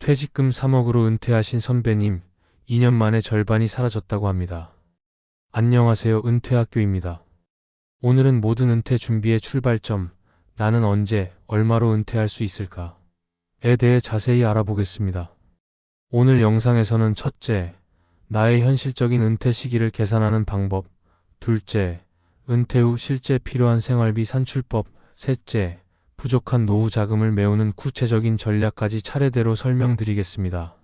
퇴직금 3억으로 은퇴하신 선배님, 2년 만에 절반이 사라졌다고 합니다. 안녕하세요. 은퇴학교입니다. 오늘은 모든 은퇴 준비의 출발점, 나는 언제, 얼마로 은퇴할 수 있을까? 에 대해 자세히 알아보겠습니다. 오늘 영상에서는 첫째, 나의 현실적인 은퇴 시기를 계산하는 방법, 둘째, 은퇴 후 실제 필요한 생활비 산출법, 셋째, 부족한 노후 자금을 메우는 구체적인 전략까지 차례대로 설명드리겠습니다.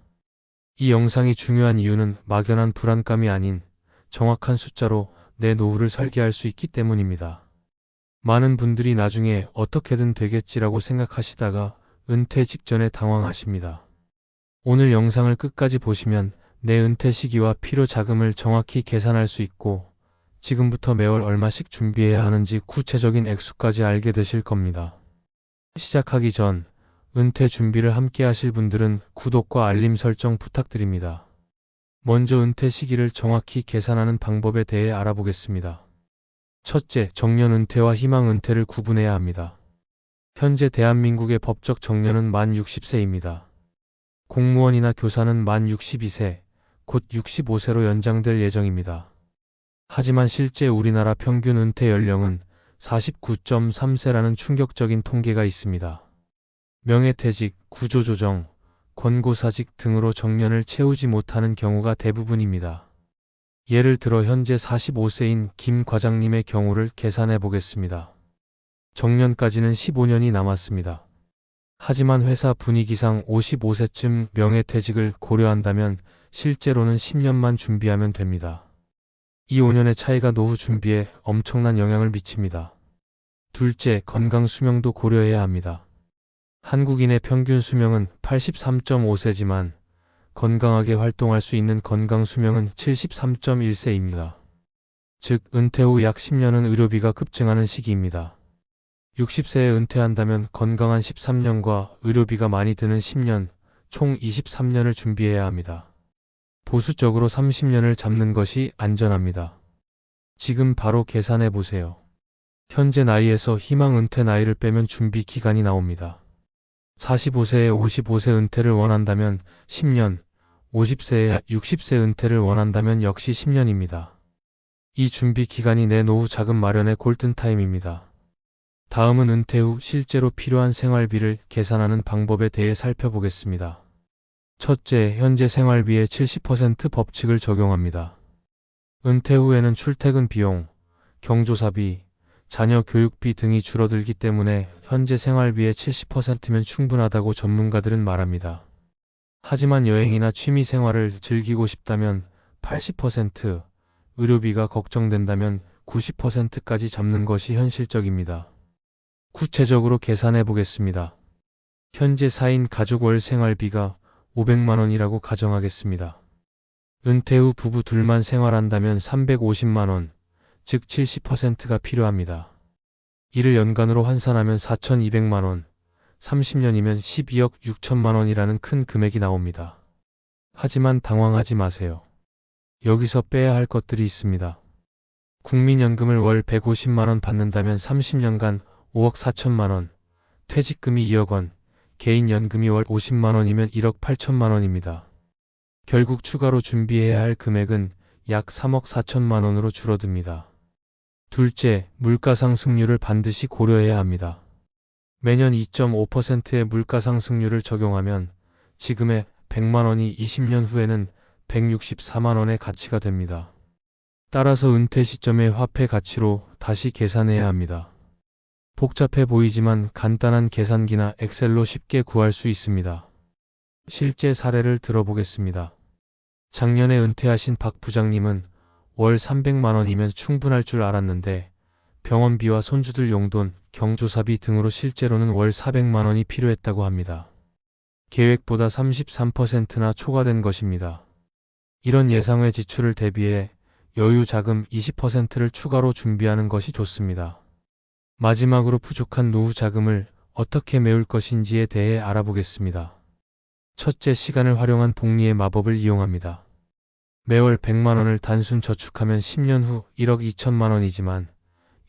이 영상이 중요한 이유는 막연한 불안감이 아닌 정확한 숫자로 내 노후를 설계할 수 있기 때문입니다. 많은 분들이 나중에 어떻게든 되겠지라고 생각하시다가 은퇴 직전에 당황하십니다. 오늘 영상을 끝까지 보시면 내 은퇴 시기와 필요 자금을 정확히 계산할 수 있고 지금부터 매월 얼마씩 준비해야 하는지 구체적인 액수까지 알게 되실 겁니다. 시작하기 전 은퇴 준비를 함께 하실 분들은 구독과 알림 설정 부탁드립니다. 먼저 은퇴 시기를 정확히 계산하는 방법에 대해 알아보겠습니다. 첫째, 정년 은퇴와 희망 은퇴를 구분해야 합니다. 현재 대한민국의 법적 정년은 만 60세입니다. 공무원이나 교사는 만 62세, 곧 65세로 연장될 예정입니다. 하지만 실제 우리나라 평균 은퇴 연령은 49.3세라는 충격적인 통계가 있습니다. 명예퇴직, 구조조정, 권고사직 등으로 정년을 채우지 못하는 경우가 대부분입니다. 예를 들어 현재 45세인 김 과장님의 경우를 계산해 보겠습니다. 정년까지는 15년이 남았습니다. 하지만 회사 분위기상 55세쯤 명예퇴직을 고려한다면 실제로는 10년만 준비하면 됩니다. 이 5년의 차이가 노후 준비에 엄청난 영향을 미칩니다. 둘째, 건강 수명도 고려해야 합니다. 한국인의 평균 수명은 83.5세지만 건강하게 활동할 수 있는 건강 수명은 73.1세입니다. 즉, 은퇴 후 약 10년은 의료비가 급증하는 시기입니다. 60세에 은퇴한다면 건강한 13년과 의료비가 많이 드는 10년, 총 23년을 준비해야 합니다. 보수적으로 30년을 잡는 것이 안전합니다. 지금 바로 계산해 보세요. 현재 나이에서 희망 은퇴 나이를 빼면 준비 기간이 나옵니다. 45세에 55세 은퇴를 원한다면 10년, 50세에 60세 은퇴를 원한다면 역시 10년입니다. 이 준비 기간이 내 노후 자금 마련의 골든타임입니다. 다음은 은퇴 후 실제로 필요한 생활비를 계산하는 방법에 대해 살펴보겠습니다. 첫째, 현재 생활비의 70% 법칙을 적용합니다. 은퇴 후에는 출퇴근 비용, 경조사비, 자녀 교육비 등이 줄어들기 때문에 현재 생활비의 70%면 충분하다고 전문가들은 말합니다. 하지만 여행이나 취미 생활을 즐기고 싶다면 80%, 의료비가 걱정된다면 90%까지 잡는 것이 현실적입니다. 구체적으로 계산해 보겠습니다. 현재 4인 가족 월 생활비가 500만 원이라고 가정하겠습니다. 은퇴 후 부부 둘만 생활한다면 350만 원, 즉 70%가 필요합니다. 이를 연간으로 환산하면 4,200만 원, 30년이면 12억 6천만 원이라는 큰 금액이 나옵니다. 하지만 당황하지 마세요. 여기서 빼야 할 것들이 있습니다. 국민연금을 월 150만 원 받는다면 30년간 5억 4천만 원, 퇴직금이 2억 원, 개인연금이 월 50만 원이면 1억 8천만 원입니다. 결국 추가로 준비해야 할 금액은 약 3억 4천만 원으로 줄어듭니다. 둘째, 물가상승률을 반드시 고려해야 합니다. 매년 2.5%의 물가상승률을 적용하면 지금의 100만 원이 20년 후에는 164만 원의 가치가 됩니다. 따라서 은퇴 시점의 화폐 가치로 다시 계산해야 합니다. 복잡해 보이지만 간단한 계산기나 엑셀로 쉽게 구할 수 있습니다. 실제 사례를 들어보겠습니다. 작년에 은퇴하신 박 부장님은 월 300만 원이면 충분할 줄 알았는데 병원비와 손주들 용돈, 경조사비 등으로 실제로는 월 400만 원이 필요했다고 합니다. 계획보다 33%나 초과된 것입니다. 이런 예상외 지출을 대비해 여유 자금 20%를 추가로 준비하는 것이 좋습니다. 마지막으로 부족한 노후 자금을 어떻게 메울 것인지에 대해 알아보겠습니다. 첫째, 시간을 활용한 복리의 마법을 이용합니다. 매월 100만 원을 단순 저축하면 10년 후 1억 2천만 원이지만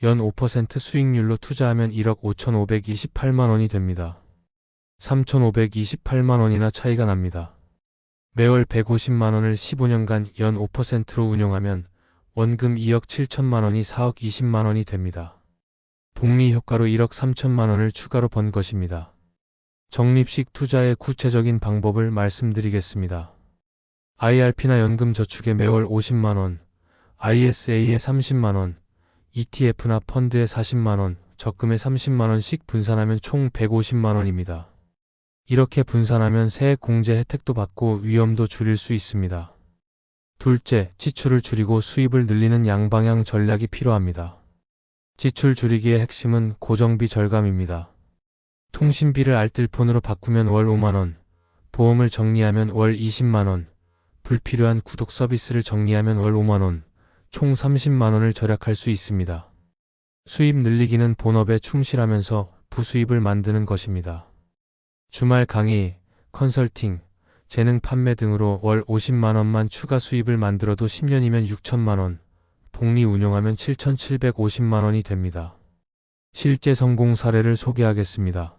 연 5% 수익률로 투자하면 1억 5,528만 원이 됩니다. 3,528만 원이나 차이가 납니다. 매월 150만 원을 15년간 연 5%로 운용하면 원금 2억 7천만 원이 4억 20만 원이 됩니다. 복리 효과로 1억 3천만 원을 추가로 번 것입니다. 적립식 투자의 구체적인 방법을 말씀드리겠습니다. IRP나 연금저축에 매월 50만 원, ISA에 30만 원, ETF나 펀드에 40만 원, 적금에 30만 원씩 분산하면 총 150만 원입니다. 이렇게 분산하면 세액 공제 혜택도 받고 위험도 줄일 수 있습니다. 둘째, 지출을 줄이고 수입을 늘리는 양방향 전략이 필요합니다. 지출 줄이기의 핵심은 고정비 절감입니다. 통신비를 알뜰폰으로 바꾸면 월 5만 원, 보험을 정리하면 월 20만 원, 불필요한 구독 서비스를 정리하면 월 5만 원, 총 30만 원을 절약할 수 있습니다. 수입 늘리기는 본업에 충실하면서 부수입을 만드는 것입니다. 주말 강의, 컨설팅, 재능 판매 등으로 월 50만 원만 추가 수입을 만들어도 10년이면 6천만 원, 복리 운용하면 7,750만 원이 됩니다. 실제 성공 사례를 소개하겠습니다.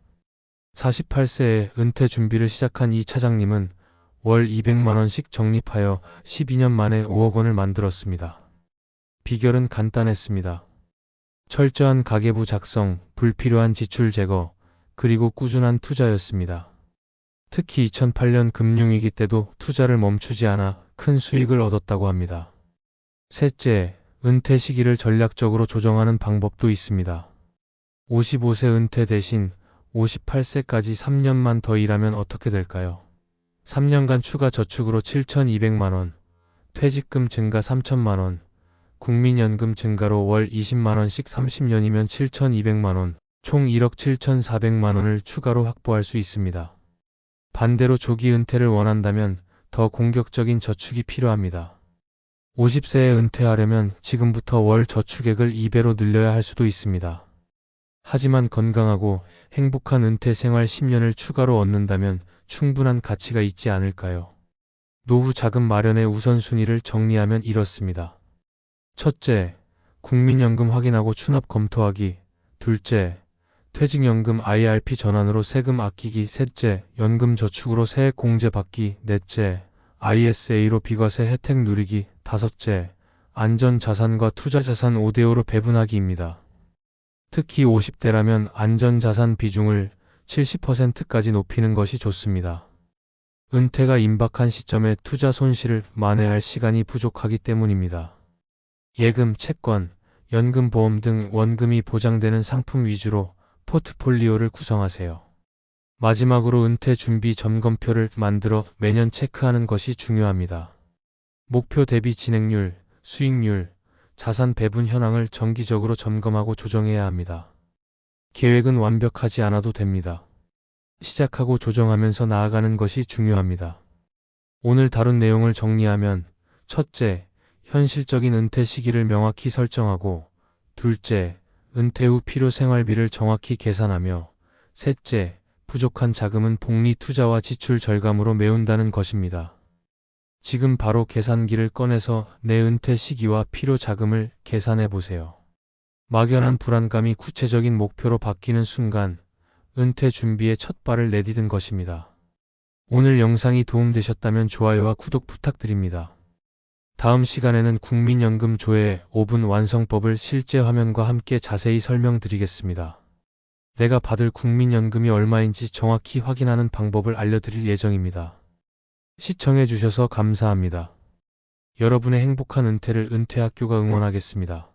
48세에 은퇴 준비를 시작한 이 차장님은 월 200만 원씩 적립하여 12년 만에 5억 원을 만들었습니다. 비결은 간단했습니다. 철저한 가계부 작성, 불필요한 지출 제거, 그리고 꾸준한 투자였습니다. 특히 2008년 금융위기 때도 투자를 멈추지 않아 큰 수익을 얻었다고 합니다. 셋째, 은퇴 시기를 전략적으로 조정하는 방법도 있습니다. 55세 은퇴 대신 58세까지 3년만 더 일하면 어떻게 될까요? 3년간 추가 저축으로 7,200만 원, 퇴직금 증가 3천만 원, 국민연금 증가로 월 20만 원씩 30년이면 7,200만 원, 총 1억 7,400만 원을 추가로 확보할 수 있습니다. 반대로 조기 은퇴를 원한다면 더 공격적인 저축이 필요합니다. 50세에 은퇴하려면 지금부터 월 저축액을 2배로 늘려야 할 수도 있습니다. 하지만 건강하고 행복한 은퇴 생활 10년을 추가로 얻는다면 충분한 가치가 있지 않을까요? 노후 자금 마련의 우선순위를 정리하면 이렇습니다. 첫째, 국민연금 확인하고 추납 검토하기. 둘째, 퇴직연금 IRP 전환으로 세금 아끼기. 셋째, 연금저축으로 세액 공제 받기. 넷째, ISA로 비과세 혜택 누리기. 다섯째, 안전자산과 투자자산 5대5로 배분하기입니다. 특히 50대라면 안전자산 비중을 70%까지 높이는 것이 좋습니다. 은퇴가 임박한 시점에 투자 손실을 만회할 시간이 부족하기 때문입니다. 예금, 채권, 연금, 보험 등 원금이 보장되는 상품 위주로 포트폴리오를 구성하세요. 마지막으로 은퇴 준비 점검표를 만들어 매년 체크하는 것이 중요합니다. 목표 대비 진행률, 수익률, 자산 배분 현황을 정기적으로 점검하고 조정해야 합니다. 계획은 완벽하지 않아도 됩니다. 시작하고 조정하면서 나아가는 것이 중요합니다. 오늘 다룬 내용을 정리하면 첫째, 현실적인 은퇴 시기를 명확히 설정하고 둘째, 은퇴 후 필요 생활비를 정확히 계산하며 셋째, 부족한 자금은 복리 투자와 지출 절감으로 메운다는 것입니다. 지금 바로 계산기를 꺼내서 내 은퇴 시기와 필요 자금을 계산해 보세요. 막연한 불안감이 구체적인 목표로 바뀌는 순간 은퇴 준비에 첫 발을 내디딘 것입니다. 오늘 영상이 도움되셨다면 좋아요와 구독 부탁드립니다. 다음 시간에는 국민연금 조회 5분 완성법을 실제 화면과 함께 자세히 설명드리겠습니다. 내가 받을 국민연금이 얼마인지 정확히 확인하는 방법을 알려드릴 예정입니다. 시청해주셔서 감사합니다. 여러분의 행복한 은퇴를 은퇴학교가 응원하겠습니다.